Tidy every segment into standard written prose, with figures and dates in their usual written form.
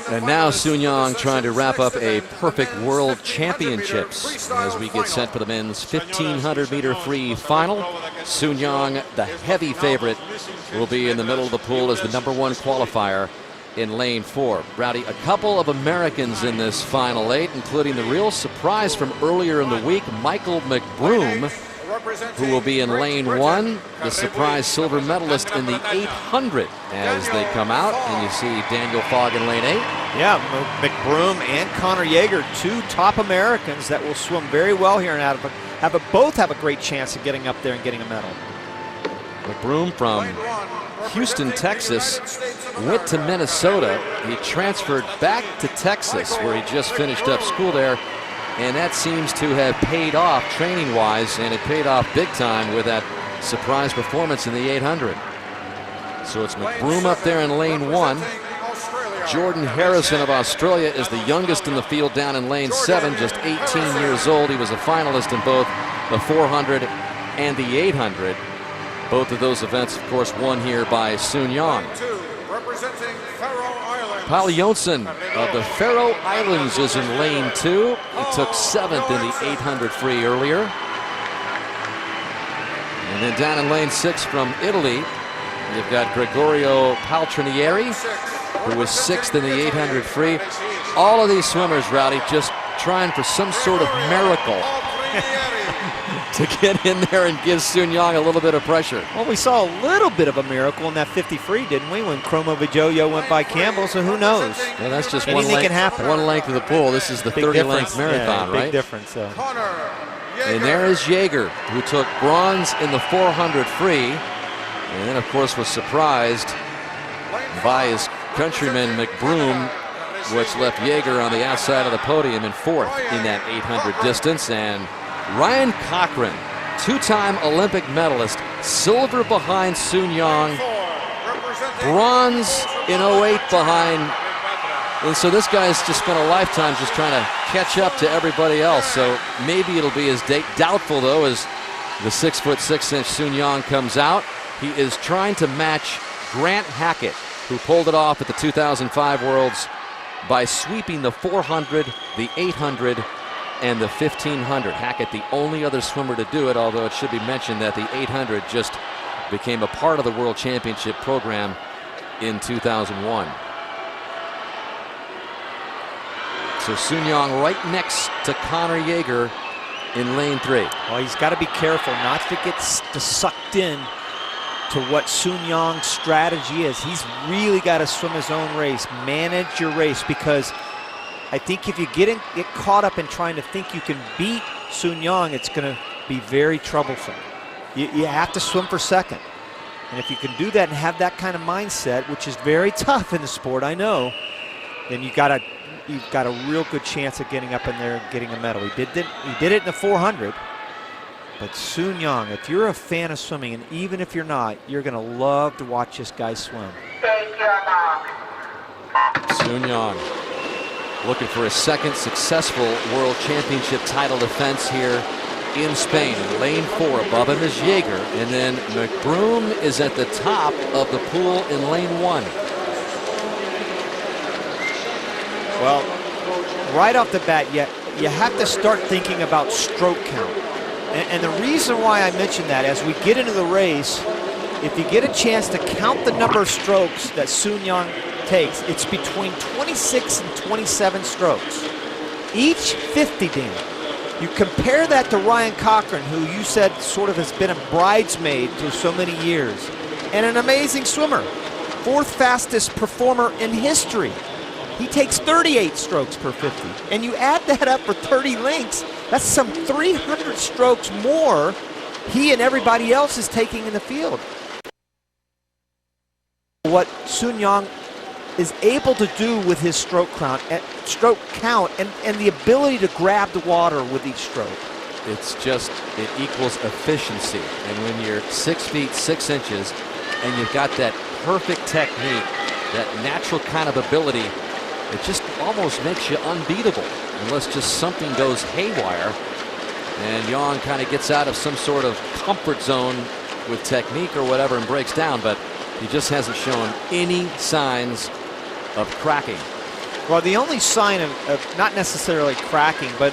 And now Sun Yang trying to wrap up a perfect World Championships as we get set for the men's 1500-meter free final. Sun Yang, the heavy favorite, will be in the middle of the pool as the #1 qualifier in lane 4. Rowdy, a couple of Americans in this final 8, including the real surprise from earlier in the week, Michael McBroom, who will be in lane 1, the surprise silver medalist in the 800 as they come out. And you see Daniel Fogg in lane 8. Yeah, McBroom and Connor Yeager, 2 top Americans that will swim very well here and both have a great chance of getting up there and getting a medal. McBroom from Houston, Texas, went to Minnesota. He transferred back to Texas, where he just finished up school there. And that seems to have paid off training-wise, and it paid off big time with that surprise performance in the 800. So it's McBroom up there in lane 1. Jordan Harrison of Australia is the youngest in the field down in lane 7, just 18 years old. He was a finalist in both the 400 and the 800. Both of those events, of course, won here by Sun Yang. Paul Jonsson of the Faroe Islands is in lane 2. He took 7th in the 800 free earlier. And then down in lane 6 from Italy, you've got Gregorio Paltrinieri, who was 6th in the 800 free. All of these swimmers, Rowdy, just trying for some sort of miracle to get in there and give Sun Yang a little bit of pressure. Well, we saw a little bit of a miracle in that 50 free, didn't we, when Chromo Vijoyo went by Campbell, so who knows? Well, that's just anything one length, can happen. One length of the pool. This is the 30-length marathon, yeah, right? Big difference. And there is Yeager, who took bronze in the 400 free, and then, of course, was surprised by his countryman McBroom, which left Yeager on the outside of the podium in 4th in that 800 distance. And Ryan Cochran, 2-time Olympic medalist, silver behind Sun Yang, bronze in 08 behind. And so this guy's just spent a lifetime just trying to catch up to everybody else. So maybe it'll be as doubtful, though, as the 6'6" Sun Yang comes out. He is trying to match Grant Hackett, who pulled it off at the 2005 Worlds by sweeping the 400, the 800, and the 1500. Hackett, the only other swimmer to do it, although it should be mentioned that the 800 just became a part of the World Championship program in 2001. So Sun Yang right next to Connor Yeager in lane 3. Well, he's got to be careful not to get sucked in to what Sun Yang's strategy is. He's really got to swim his own race, manage your race, because I think if you get caught up in trying to think you can beat Sun Yang, it's going to be very troublesome. You have to swim for second. And if you can do that and have that kind of mindset, which is very tough in the sport, I know, then you've got a real good chance of getting up in there and getting a medal. He did it in the 400. But Sun Yang, if you're a fan of swimming, and even if you're not, you're going to love to watch this guy swim. Sun Yang looking for his second successful World Championship title defense here in Spain. In lane 4, above him is Yeager, and then McBroom is at the top of the pool in lane 1. Well, right off the bat, you have to start thinking about stroke count. And the reason why I mentioned that, as we get into the race, if you get a chance to count the number of strokes that Sun Yang takes, it's between 26 and 27 strokes. Each 50, Dan. You compare that to Ryan Cochran, who you said sort of has been a bridesmaid through so many years, and an amazing swimmer. 4th fastest performer in history. He takes 38 strokes per 50. And you add that up for 30 links, that's some 300 strokes more he and everybody else is taking in the field. What Sun Yang is able to do with his stroke count and the ability to grab the water with each stroke. It equals efficiency. And when you're 6 feet 6 inches and you've got that perfect technique, that natural kind of ability, it just almost makes you unbeatable unless just something goes haywire and Yang kind of gets out of some sort of comfort zone with technique or whatever and breaks down, but he just hasn't shown any signs of cracking. Well, the only sign of not necessarily cracking, but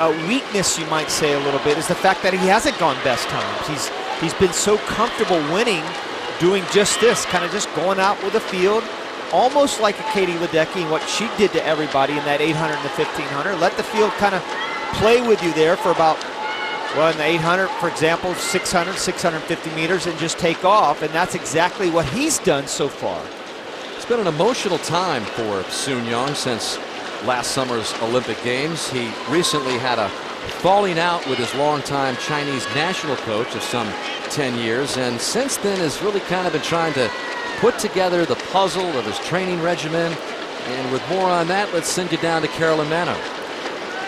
a weakness, you might say a little bit, is the fact that he hasn't gone best times. He's been so comfortable winning, doing just this, kind of just going out with the field, almost like a Katie Ledecky and what she did to everybody in that 800 and the 1500. Let the field kind of play with you there for about, well, in the 800, for example, 600, 650 meters, and just take off, and that's exactly what he's done so far. It's been an emotional time for Sun Yang since last summer's Olympic Games. He recently had a falling out with his longtime Chinese national coach of some 10 years, and since then has really kind of been trying to put together the puzzle of his training regimen. And with more on that, let's send you down to Carolyn Mano.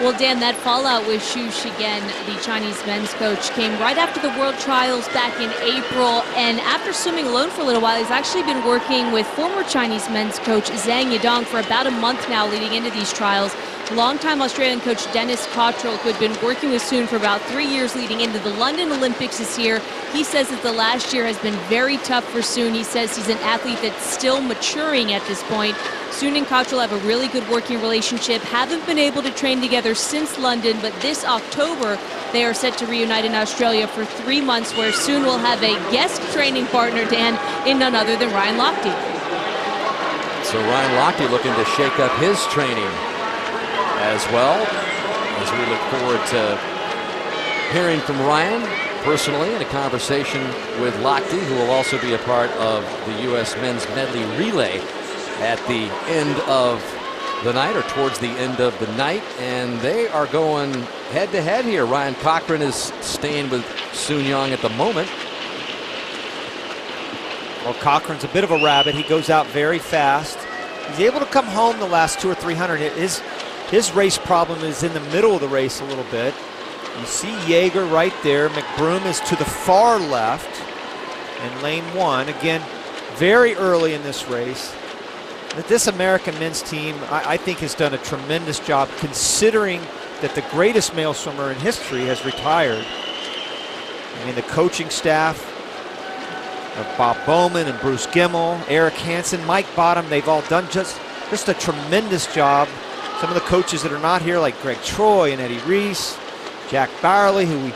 Well, Dan, that fallout with Xu Shigen, the Chinese men's coach, came right after the World Trials back in April. And after swimming alone for a little while, he's actually been working with former Chinese men's coach Zhang Yidong for about a month now leading into these trials. Longtime Australian coach Dennis Cottrell, who had been working with Sun for about 3 years leading into the London Olympics this year. He says that the last year has been very tough for Sun. He says he's an athlete that's still maturing at this point. Sun and Cottrell have a really good working relationship, haven't been able to train together since London, but this October they are set to reunite in Australia for 3 months, where Sun will have a guest training partner, Dan, in none other than Ryan Lochte. So Ryan Lochte looking to shake up his training as well, as we look forward to hearing from Ryan personally in a conversation with Lochte, who will also be a part of the U.S. men's medley relay at the end of the night, or towards the end of the night. And they are going head to head here. Ryan Cochran is staying with Sun Yang at the moment. Well, Cochran's a bit of a rabbit. He goes out very fast. He's able to come home the last 200 or 300. His race problem is in the middle of the race a little bit. You see Jaeger right there. McBroom is to the far left in lane 1. Again, very early in this race. But this American men's team, I think, has done a tremendous job, considering that the greatest male swimmer in history has retired. I mean, the coaching staff of Bob Bowman and Bruce Gimmel, Eric Hansen, Mike Bottom, they've all done just a tremendous job. Some of the coaches that are not here, like Greg Troy and Eddie Reese, Jack Barley, who we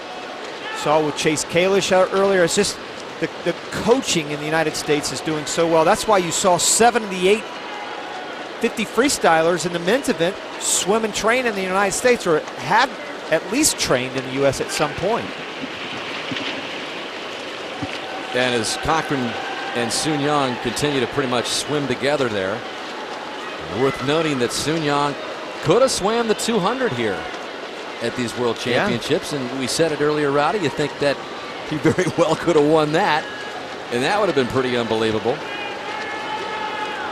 saw with Chase Kalish earlier. It's just the coaching in the United States is doing so well. That's why you saw 78 50 freestylers in the men's event swim and train in the United States, or have at least trained in the U.S. at some point. And as Cochran and Sun Yang continue to pretty much swim together there, worth noting that Sun Yang could have swam the 200 here at these World Championships. Yeah. And we said it earlier, Rowdy, you think that he very well could have won that, and that would have been pretty unbelievable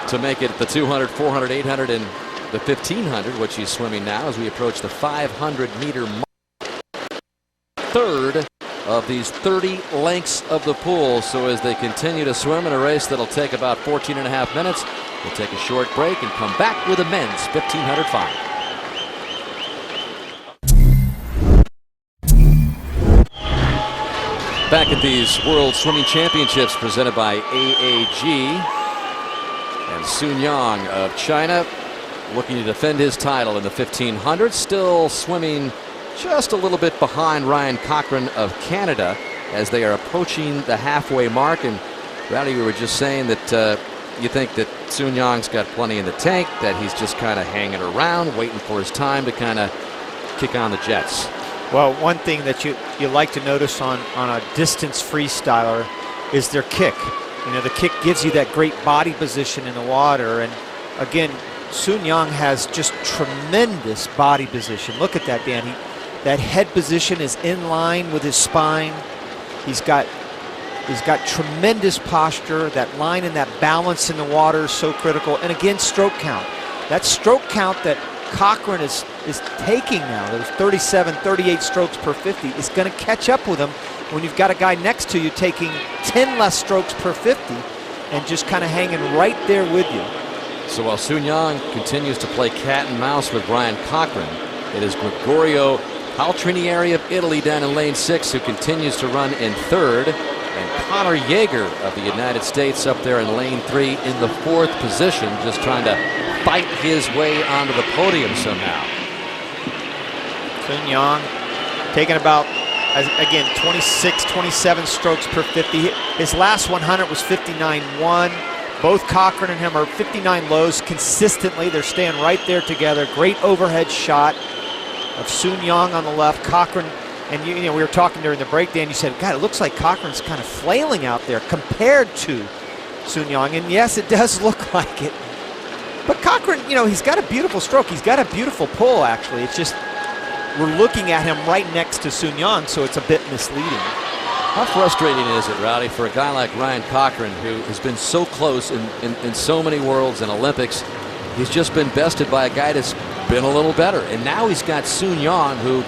to make it the 200, 400, 800, and the 1500, which he's swimming now as we approach the 500-meter mark. Third of these 30 lengths of the pool. So as they continue to swim in a race that'll take about 14.5 minutes, we'll take a short break and come back with the men's 1500 final. Back at these World Swimming Championships presented by AAG. And Sun Yang of China looking to defend his title in the 1500, still swimming just a little bit behind Ryan Cochran of Canada as they are approaching the halfway mark. And Rowdy, we were just saying that you think that Sun Yang's got plenty in the tank, that he's just kind of hanging around, waiting for his time to kind of kick on the jets. Well, one thing that you like to notice on a distance freestyler is their kick. You know, the kick gives you that great body position in the water. And again, Sun Yang has just tremendous body position. Look at that, Dan. That head position is in line with his spine. He's got tremendous posture. That line and that balance in the water is so critical. And again, stroke count. That stroke count that Cochran is taking now, those 37, 38 strokes per 50, is going to catch up with him when you've got a guy next to you taking 10 less strokes per 50 and just kind of hanging right there with you. So while Sun Yang continues to play cat and mouse with Ryan Cochran, it is Gregorio Paltrinieri of Italy down in lane 6 who continues to run in third, and Connor Jaeger of the United States up there in lane 3 in the 4th position, just trying to fight his way onto the podium somehow. Sun Yang taking about, again, 26, 27 strokes per 50. His last 100 was 59.1. Both Cochran and him are 59 lows consistently. They're staying right there together. Great overhead shot of Sun Yang on the left. Cochran, and you know, we were talking during the break, Dan, you said, God, it looks like Cochran's kind of flailing out there compared to Sun Yang. And yes, it does look like it. But Cochran, you know, he's got a beautiful stroke. He's got a beautiful pull, actually. It's just, we're looking at him right next to Sun Yang, so it's a bit misleading. How frustrating is it, Rowdy, for a guy like Ryan Cochran, who has been so close in so many worlds and Olympics? He's just been bested by a guy that's been a little better. And now he's got Sun Yang, who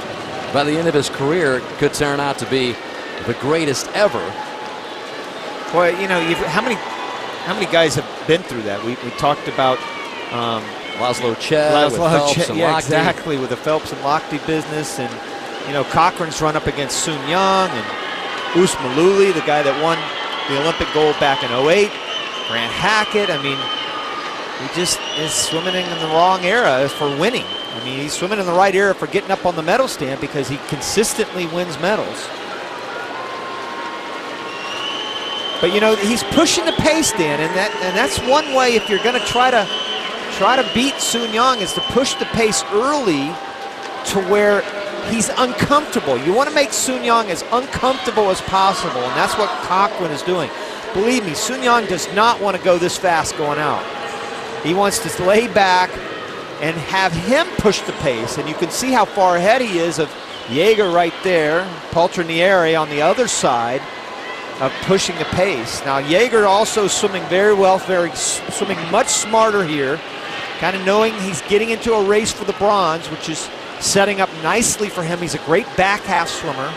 by the end of his career could turn out to be the greatest ever. Boy, you know, how many guys have been through that? We talked about Laszlo Chet, with Phelps and yeah, Lochte. exactly, with the Phelps and Lochte business. And, you know, Cochran's run up against Sun Yang and Us Maluli, the guy that won the Olympic gold back in '08. Grant Hackett. I mean, he just is swimming in the wrong era for winning. I mean, he's swimming in the right era for getting up on the medal stand because he consistently wins medals. But, you know, he's pushing the pace, Dan, and that's one way if you're going to try to beat Sun Yang is to push the pace early to where he's uncomfortable. You want to make Sun Yang as uncomfortable as possible, and that's what Cochran is doing. Believe me, Sun Yang does not want to go this fast going out. He wants to lay back and have him push the pace, and you can see how far ahead he is of Jaeger right there, Paltrinieri on the other side of pushing the pace. Now Jaeger also swimming very well, swimming much smarter here, kind of knowing he's getting into a race for the bronze, which is setting up nicely for him. He's a great back half swimmer.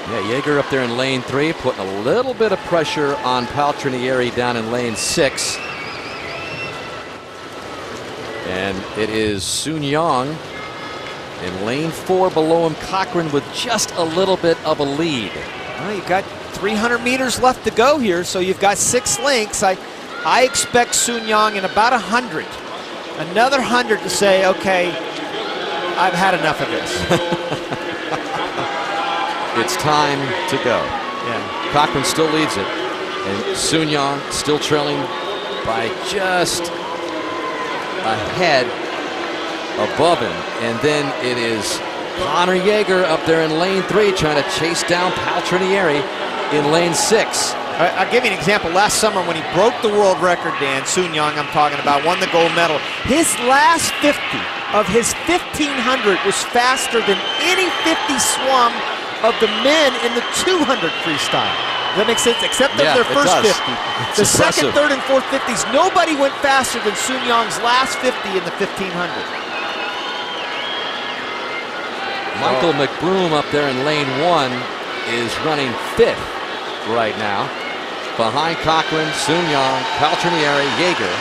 Yeah, Jaeger up there in lane 3, putting a little bit of pressure on Paltrinieri down in lane 6. And it is Sun Yang in lane 4 below him. Cochran with just a little bit of a lead. Well, you've got 300 meters left to go here, so you've got 6 lengths. I expect Sun Yang in about 100. Another 100 to say, okay, I've had enough of this. It's time to go. Yeah. Cochran still leads it. And Sun Yang still trailing by just a head above him. And then it is Connor Jaeger up there in lane 3 trying to chase down Paltrinieri in lane 6. I'll give you an example. Last summer when he broke the world record, Dan, Sun Yang I'm talking about, won the gold medal. His last 50 of his 1500 was faster than any 50 swum of the men in the 200 freestyle. Does that make sense? Except for their first 50. The second, third, and fourth 50s, nobody went faster than Sun Yang's last 50 in the 1500. Michael McBroom up there in lane 1 is running 5th right now. Behind Cochran, Sun Yang, Paltrinieri, Jaeger.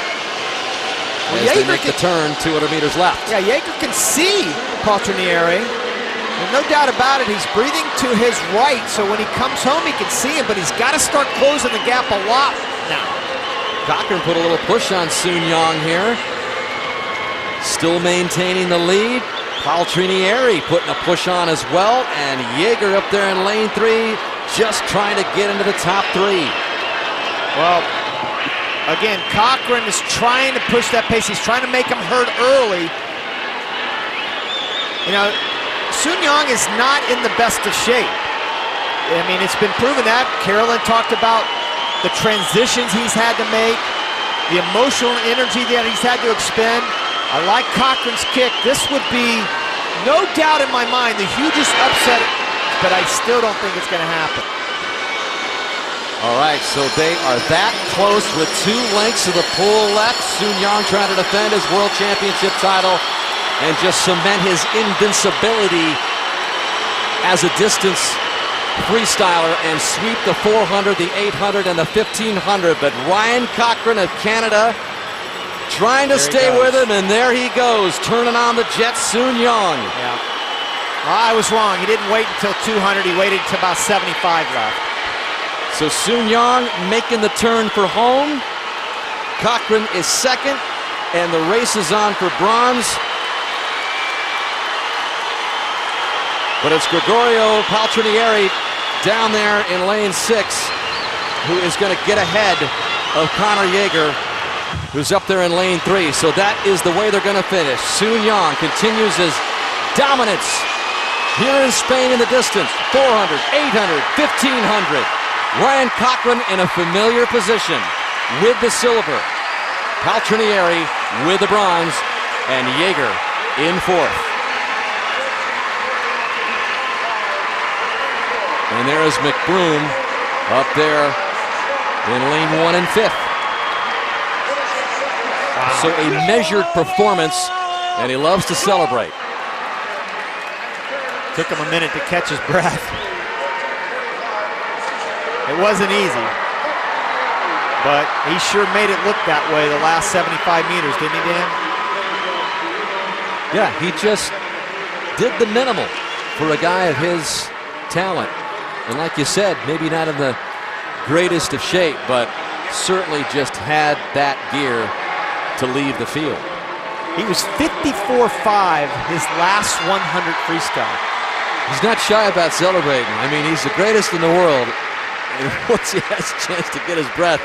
As they make the turn, 200 meters left. Yeah, Jaeger can see Paltrinieri. There's no doubt about it. He's breathing to his right, so when he comes home, he can see him, but he's got to start closing the gap a lot now. Cochran put a little push on Sun Yang here. Still maintaining the lead. Paltrinieri putting a push on as well, and Jaeger up there in lane 3, just trying to get into the top 3. Well, again, Cochran is trying to push that pace. He's trying to make him hurt early. You know, Sun Yang is not in the best of shape. I mean, it's been proven that. Carolyn talked about the transitions he's had to make, the emotional energy that he's had to expend. I like Cochran's kick. This would be, no doubt in my mind, the hugest upset, but I still don't think it's going to happen. All right, so they are that close with 2 lengths of the pool left. Sun Yang trying to defend his world championship title and just cement his invincibility as a distance freestyler and sweep the 400, the 800, and the 1500. But Ryan Cochran of Canada trying to stay with him, and there he goes, turning on the jet, Sun Yang. Yeah. Well, I was wrong. He didn't wait until 200. He waited until about 75 left. So Sun Yang making the turn for home. Cochran is second. and the race is on for bronze. But it's Gregorio Paltrinieri down there in lane 6 who is going to get ahead of Connor Yeager, who's up there in lane 3. So that is the way they're going to finish. Sun Yang continues his dominance here in Spain in the distance. 400, 800, 1500. Ryan Cochran in a familiar position with the silver. Paltrinieri with the bronze, and Yeager in 4th. And there is McBroom up there in lane 1 and 5th. So a measured performance, and he loves to celebrate. Took him a minute to catch his breath. It wasn't easy, but he sure made it look that way the last 75 meters, didn't he, Dan? Yeah, he just did the minimal for a guy of his talent. And like you said, maybe not in the greatest of shape, but certainly just had that gear to leave the field. He was 54.5 his last 100 freestyle. He's not shy about celebrating. I mean, he's the greatest in the world. And once he has a chance to get his breath,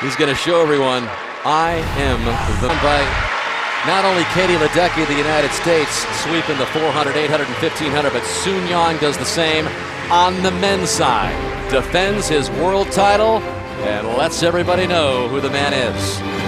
he's going to show everyone, I am the... By not only Katie Ledecky of the United States sweeping the 400, 800, and 1500, but Sun Yang does the same on the men's side. Defends his world title and lets everybody know who the man is.